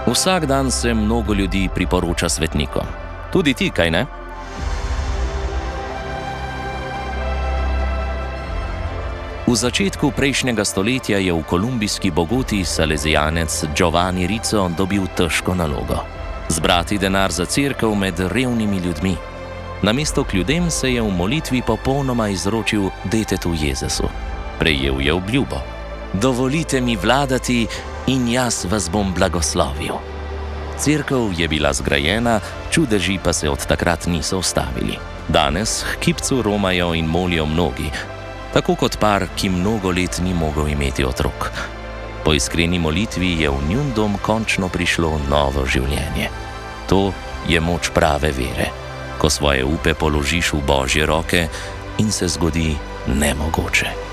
Vsak dan se mnogo ljudi priporoča svetnikom. Tudi ti, kaj ne? V začetku prejšnjega stoletja je v kolumbijski Bogoti salezijanec Giovanni Rizzo dobil težko nalogo: zbrati denar za cerkev med revnimi ljudmi. Namesto k ljudem se je v molitvi popolnoma izročil detetu Jezusu. Prejel je obljubo: dovolite mi vladati in jaz vas bom blagoslovil. Cerkev je bila zgrajena, čudeži pa se od takrat niso ustavili. Danes k kipcu romajo in molijo mnogi, tako kot par, ki mnogo let ni mogel imeti otrok. Po iskreni molitvi je v njun dom končno prišlo novo življenje. To je moč prave vere, ko svoje upe položiš v Božje roke in se zgodi nemogoče.